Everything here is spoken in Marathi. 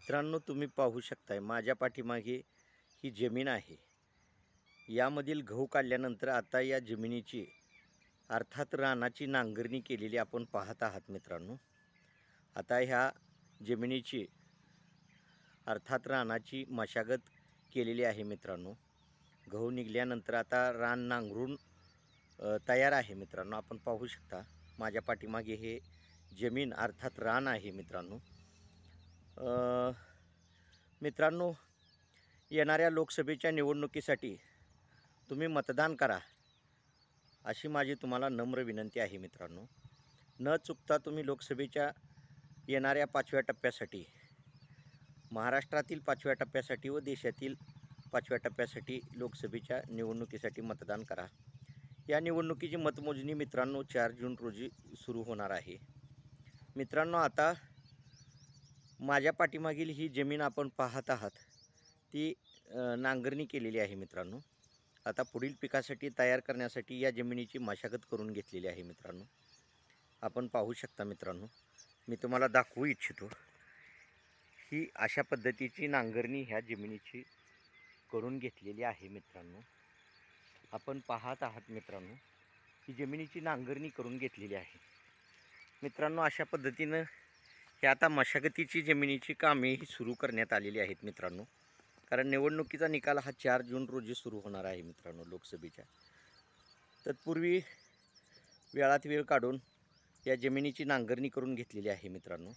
मित्रांनो, तुम्ही पाहू शकताय माझ्या पाठीमागे ही जमीन आहे. यामधील गहू काढल्यानंतर आता या जमिनीची अर्थात रानाची नांगरणी केलेली आपण पाहत आहात मित्रांनो. आता ह्या जमिनीची अर्थात रानाची मशागत केलेली आहे मित्रांनो. गहू निघाल्यानंतर आता रान नांगरून तयार आहे मित्रांनो. आपण पाहू शकता माझ्या पाठीमागे हे जमीन अर्थात रान आहे मित्रांनो. मित्रांनो, येणाऱ्या लोकसभेच्या निवडणुकीसाठी तुम्ही मतदान करा अशी माझी तुम्हाला नम्र विनंती आहे मित्रांनो. न चुकता तुम्ही लोकसभेच्या येणाऱ्या 5व्या टप्प्यासाठी, महाराष्ट्रातील 5व्या टप्प्यासाठी व देशातील 5व्या टप्प्यासाठी लोकसभेच्या निवडणुकीसाठी मतदान करा. या निवडणुकीची मतमोजणी मित्रांनो 4 जून रोजी सुरू होणार आहे. मित्रांनो, आता माझ्या पाठीमागील ही जमीन आपण पाहत आहात ती नांगरणी केलेली आहे मित्रांनो. आता पुढील पिकासाठी तयार करण्यासाठी या जमिनीची मशागत करून घेतलेली आहे मित्रांनो. आपण पाहू शकता मित्रांनो, मी तुम्हाला दाखवू इच्छितो ही अशा पद्धतीची नांगरणी ह्या जमिनीची करून घेतलेली आहे मित्रांनो. आपण पाहत आहात मित्रांनो, ही जमिनीची नांगरणी करून घेतलेली आहे मित्रांनो. अशा पद्धतीनं हे आता मशागतीची जमिनीची कामेही सुरू करण्यात आलेली आहेत मित्रांनो. कारण निवडणुकीचा निकाल हा 4 जून रोजी सुरू होणार आहे मित्रांनो लोकसभेच्या. तत्पूर्वी वेळात वेळ काढून या जमिनीची नांगरणी करून घेतलेली आहे मित्रांनो.